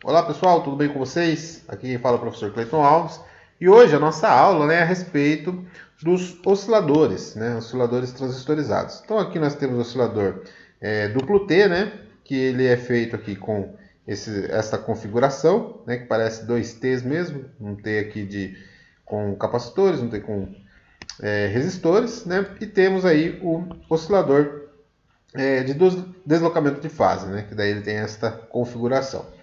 Olá pessoal, tudo bem com vocês? Aqui quem fala é o professor Cleiton Alves e hoje a nossa aula é a respeito dos osciladores, osciladores transistorizados. Então aqui nós temos o oscilador duplo T, que ele é feito aqui com essa configuração, que parece dois T's mesmo, um T aqui com capacitores, um T com resistores, e temos aí o oscilador de deslocamento de fase, que daí ele tem esta configuração.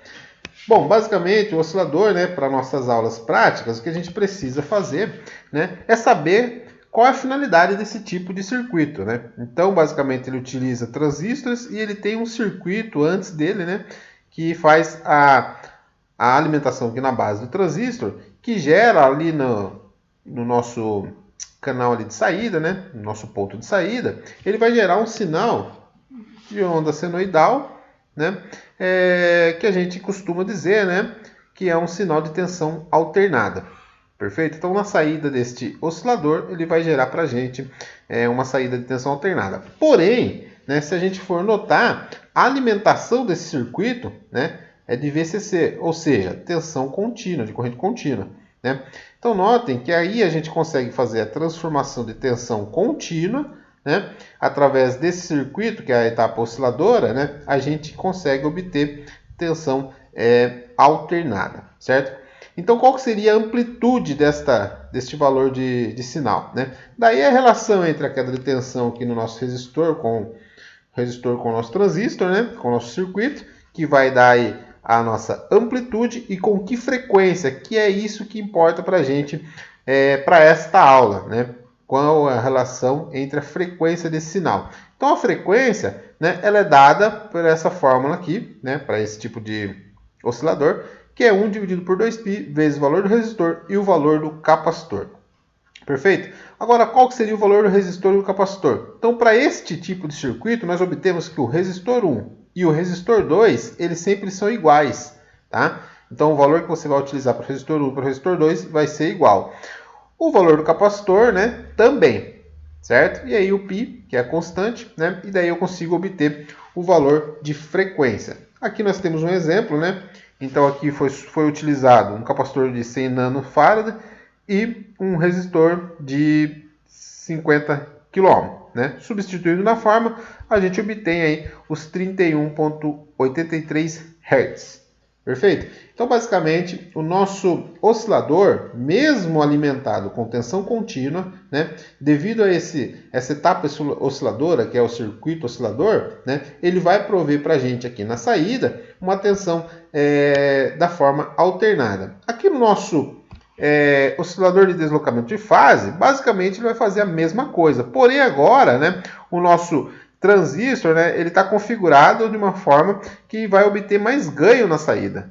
Bom, basicamente o oscilador, para nossas aulas práticas, o que a gente precisa fazer, é saber qual é a finalidade desse tipo de circuito, Então, basicamente, ele utiliza transistores e ele tem um circuito antes dele, que faz a alimentação aqui na base do transistor, que gera ali no nosso canal ali de saída, no nosso ponto de saída, ele vai gerar um sinal de onda senoidal, que a gente costuma dizer, que é um sinal de tensão alternada. Perfeito? Então, na saída deste oscilador, ele vai gerar para a gente uma saída de tensão alternada. Porém, se a gente for notar, a alimentação desse circuito é de VCC, ou seja, tensão contínua, de corrente contínua. Então, notem que aí a gente consegue fazer a transformação de tensão contínua, através desse circuito, que é a etapa osciladora, a gente consegue obter tensão alternada, certo? Então, qual que seria a amplitude deste valor de sinal? Daí a relação entre a queda de tensão aqui no nosso resistor com o nosso transistor, com o nosso circuito, que vai dar aí a nossa amplitude e com que frequência, que é isso que importa para a gente, para esta aula, Qual a relação entre a frequência desse sinal. Então, a frequência, ela é dada por essa fórmula aqui, para esse tipo de oscilador, que é 1 dividido por 2π vezes o valor do resistor e o valor do capacitor. Perfeito? Agora, qual seria o valor do resistor e do capacitor? Então, para este tipo de circuito, nós obtemos que o resistor 1 e o resistor 2, eles sempre são iguais, tá? Então, o valor que você vai utilizar para o resistor 1 e para o resistor 2 vai ser igual. O valor do capacitor, também, certo? E aí o π, que é a constante, e daí eu consigo obter o valor de frequência. Aqui nós temos um exemplo, Então aqui foi utilizado um capacitor de 100 nanofarad e um resistor de 50 kΩ, Substituindo na forma, a gente obtém aí os 31,83 Hz. Perfeito? Então, basicamente, o nosso oscilador, mesmo alimentado com tensão contínua, devido a essa etapa osciladora, que é o circuito oscilador, ele vai prover para a gente aqui na saída uma tensão da forma alternada. Aqui no nosso oscilador de deslocamento de fase, basicamente ele vai fazer a mesma coisa. Porém, agora, o nosso transistor, ele está configurado de uma forma que vai obter mais ganho na saída,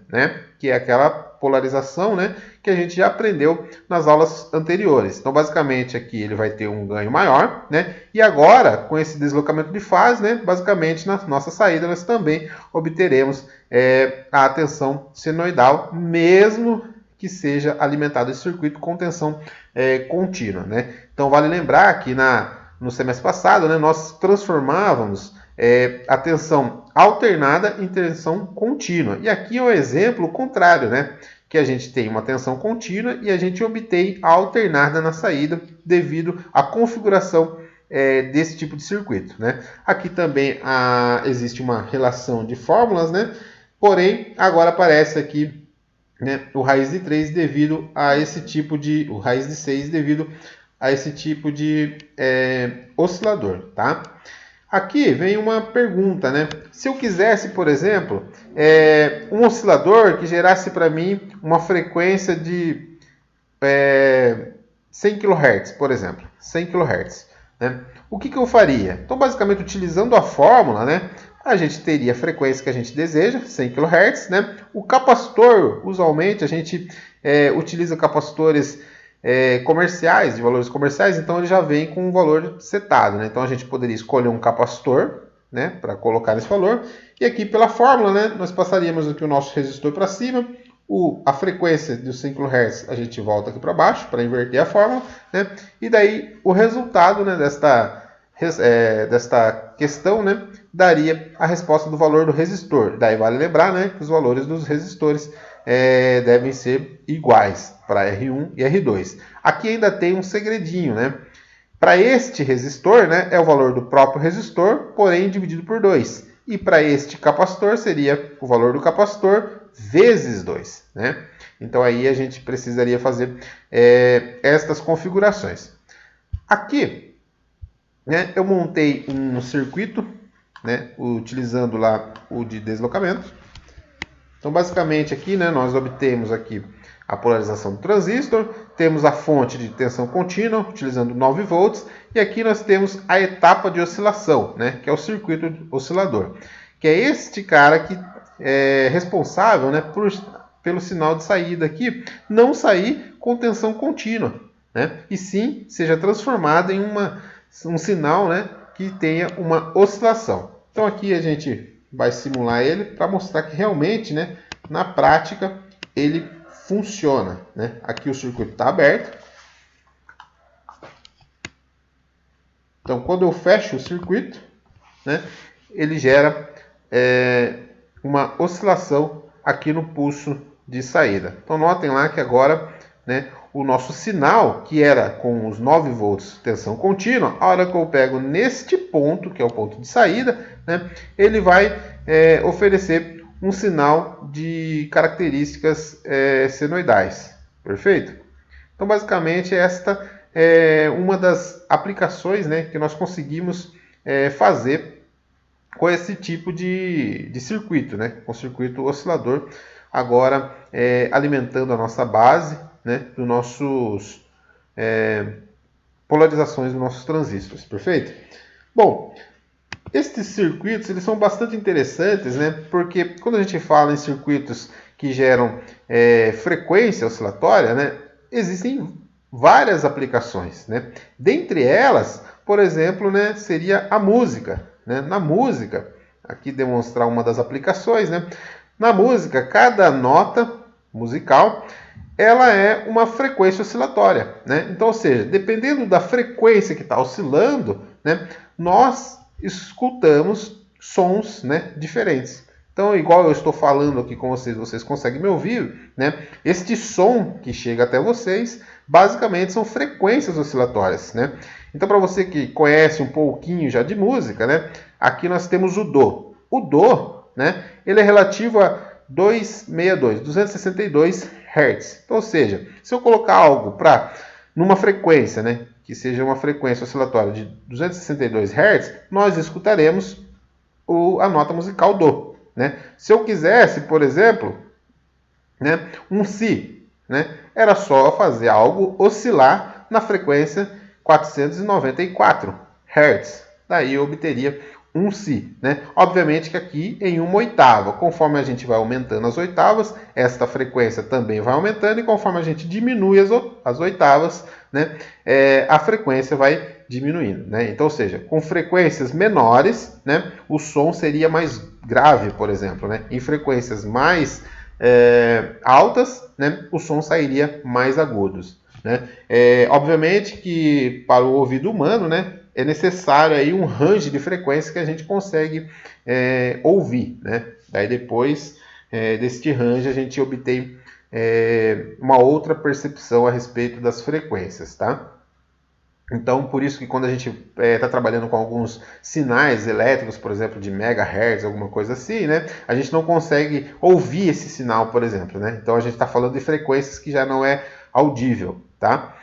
que é aquela polarização, que a gente já aprendeu nas aulas anteriores. Então, basicamente, aqui ele vai ter um ganho maior, e agora, com esse deslocamento de fase, basicamente, na nossa saída, nós também obteremos a tensão senoidal, mesmo que seja alimentado esse circuito com tensão contínua, Então, vale lembrar que no semestre passado, nós transformávamos a tensão alternada em tensão contínua. E aqui é um exemplo contrário, que a gente tem uma tensão contínua e a gente obtém a alternada na saída devido à configuração desse tipo de circuito. Aqui também existe uma relação de fórmulas, porém agora aparece aqui o raiz de 3 devido a esse tipo de... o raiz de 6 devido a esse tipo de oscilador, tá? Aqui vem uma pergunta, Se eu quisesse, por exemplo, um oscilador que gerasse para mim uma frequência de 100 kHz, por exemplo, 100 kHz, o que eu faria? Então, basicamente, utilizando a fórmula, a gente teria a frequência que a gente deseja, 100 kHz, O capacitor, usualmente, a gente utiliza capacitores comerciais, de valores comerciais, então ele já vem com um valor setado, Então a gente poderia escolher um capacitor, para colocar esse valor, e aqui pela fórmula, nós passaríamos aqui o nosso resistor para cima, a frequência dos 100 kHz a gente volta aqui para baixo, para inverter a fórmula, e daí o resultado desta desta questão, né, daria a resposta do valor do resistor. Daí vale lembrar, né, que os valores dos resistores devem ser iguais para R1 e R2. Aqui ainda tem um segredinho, né? Para este resistor, né, é o valor do próprio resistor, porém dividido por 2. E para este capacitor seria o valor do capacitor vezes 2. Né? Então aí a gente precisaria fazer estas configurações. Aqui, né, eu montei um circuito, né, utilizando lá o de deslocamento. Então basicamente aqui, né, nós obtemos aqui a polarização do transistor, temos a fonte de tensão contínua, utilizando 9 volts, e aqui nós temos a etapa de oscilação, né, que é o circuito oscilador, que é este cara que é responsável, né, pelo sinal de saída aqui não sair com tensão contínua, né, e sim seja transformado em um sinal, né, que tenha uma oscilação. Então aqui a gente vai simular ele para mostrar que realmente, né, na prática, ele funciona. Né? Aqui o circuito está aberto. Então, quando eu fecho o circuito, né, ele gera uma oscilação aqui no pulso de saída. Então, notem lá que agora, né, o nosso sinal, que era com os 9 volts tensão contínua, a hora que eu pego neste ponto, que é o ponto de saída, né, ele vai oferecer um sinal de características senoidais. Perfeito? Então, basicamente, esta é uma das aplicações, né, que nós conseguimos fazer com esse tipo de circuito, né, com o circuito oscilador, agora alimentando a nossa base, né, dos nossos polarizações dos nossos transistores. Perfeito? Bom, estes circuitos eles são bastante interessantes, né? Porque quando a gente fala em circuitos que geram frequência oscilatória, né? Existem várias aplicações, né? Dentre elas, por exemplo, né, seria a música. Né? Na música, aqui demonstrar uma das aplicações, né? Na música, cada nota musical ela é uma frequência oscilatória. Né? Então, ou seja, dependendo da frequência que está oscilando, né, nós escutamos sons, né, diferentes. Então, igual eu estou falando aqui com vocês, vocês conseguem me ouvir, né? Este som que chega até vocês, basicamente são frequências oscilatórias, né? Então, para você que conhece um pouquinho já de música, né? Aqui nós temos o Do. O Do, né? Ele é relativo a 262 Hz. Então, ou seja, se eu colocar algo numa frequência, né, que seja uma frequência oscilatória de 262 Hz, nós escutaremos a nota musical Do. Né? Se eu quisesse, por exemplo, né, um Si, né, era só fazer algo oscilar na frequência 494 Hz. Daí eu obteria um Si. Né? Obviamente que aqui em uma oitava. Conforme a gente vai aumentando as oitavas, esta frequência também vai aumentando, e conforme a gente diminui as oitavas, né, a frequência vai diminuindo. Né? Então, ou seja, com frequências menores, né, o som seria mais grave, por exemplo. Né? Em frequências mais altas, né, o som sairia mais agudos. Né? Obviamente que para o ouvido humano, né, é necessário aí um range de frequência que a gente consegue ouvir. Né? Daí depois deste range a gente obtém uma outra percepção a respeito das frequências. Tá? Então, por isso que quando a gente está trabalhando com alguns sinais elétricos, por exemplo, de megahertz, alguma coisa assim, né, a gente não consegue ouvir esse sinal, por exemplo. Né? Então, a gente está falando de frequências que já não é audível. Tá?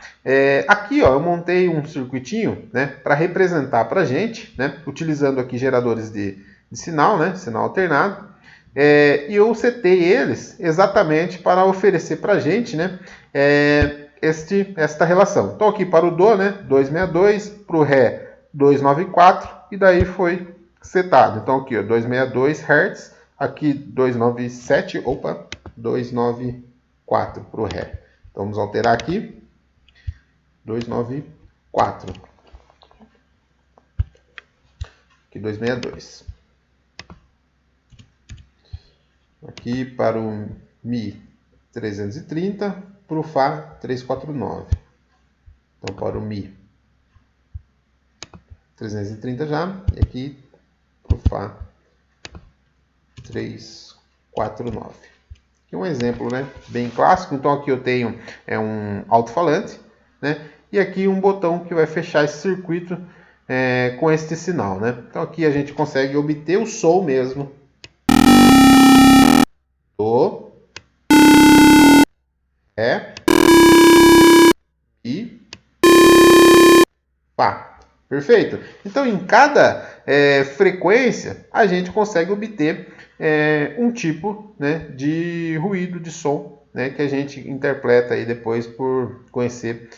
Aqui ó, eu montei um circuitinho, né, para representar para a gente, né, utilizando aqui geradores de sinal, né, sinal alternado, e eu setei eles exatamente para oferecer para a gente, né, esta relação. Então aqui para o Do, né, 262, para o Ré 294, e daí foi setado. Então aqui ó, 262 Hz, aqui 294 para o Ré. Então vamos alterar aqui. 294. Aqui 262. Aqui para o Mi 330, para o Fá 349. Então para o Mi 330 já, e aqui pro Fá 349. Aqui um exemplo, né, bem clássico. Então aqui eu tenho um alto-falante, né, e aqui um botão que vai fechar esse circuito com este sinal, né. Então aqui a gente consegue obter o som mesmo do Ré e Fá. Perfeito? Então, em cada frequência, a gente consegue obter um tipo, né, de ruído, de som, né, que a gente interpreta aí depois por conhecer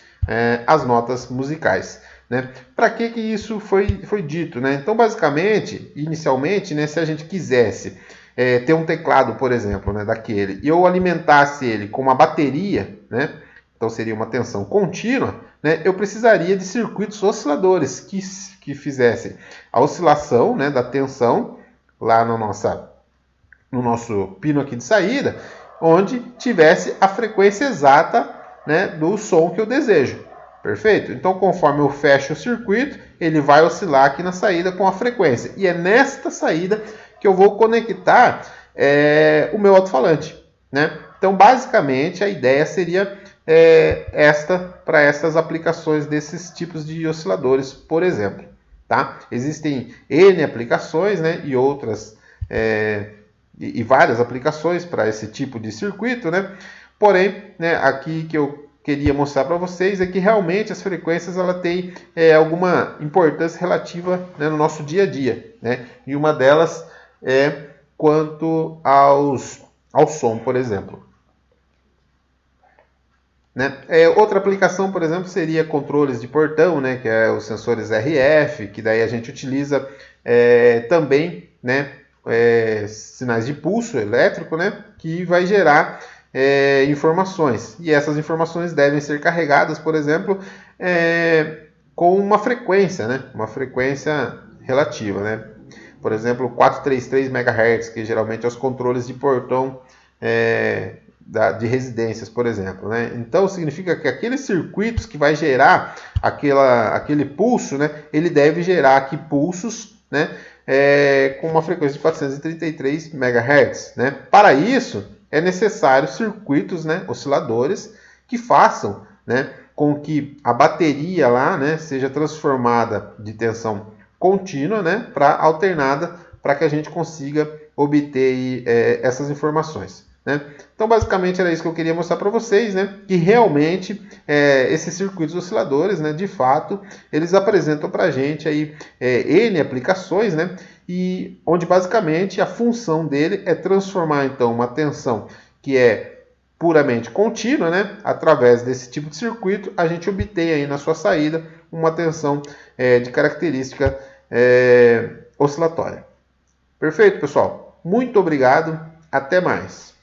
as notas musicais. Né? Para que isso foi dito? Né? Então, basicamente, inicialmente, né, se a gente quisesse ter um teclado, por exemplo, né, daquele, e eu alimentasse ele com uma bateria, né, então seria uma tensão contínua, né, eu precisaria de circuitos osciladores que fizessem a oscilação, né, da tensão lá no nosso pino aqui de saída, onde tivesse a frequência exata, né, do som que eu desejo. Perfeito? Então, conforme eu fecho o circuito, ele vai oscilar aqui na saída com a frequência. E é nesta saída que eu vou conectar o meu alto-falante. Né? Então, basicamente, a ideia seria para estas aplicações desses tipos de osciladores, por exemplo. Tá? Existem N aplicações, né, e outras e várias aplicações para esse tipo de circuito, né? Porém, né, aqui que eu queria mostrar para vocês é que realmente as frequências ela tem alguma importância relativa, né, no nosso dia a dia, né? E uma delas é quanto ao som, por exemplo. Né? Outra aplicação, por exemplo, seria controles de portão, né, que é os sensores RF, que daí a gente utiliza também, né, sinais de pulso elétrico, né, que vai gerar informações. E essas informações devem ser carregadas, por exemplo, com uma frequência, né, uma frequência relativa. Né? Por exemplo, 433 MHz, que geralmente é os controles de portão de residências, por exemplo. Né? Então, significa que aqueles circuitos que vai gerar aquele pulso, né, ele deve gerar aqui pulsos, né, com uma frequência de 433 MHz. Né? Para isso, é necessário circuitos, né, osciladores que façam, né, com que a bateria lá, né, seja transformada de tensão contínua, né, para alternada, para que a gente consiga obter essas informações. Né? Então, basicamente, era isso que eu queria mostrar para vocês, né? Que realmente esses circuitos osciladores, né, de fato, eles apresentam para a gente aí, N aplicações, né? E onde basicamente a função dele é transformar então uma tensão que é puramente contínua, né? Através desse tipo de circuito, a gente obtém aí na sua saída uma tensão de característica oscilatória. Perfeito, pessoal? Muito obrigado, até mais.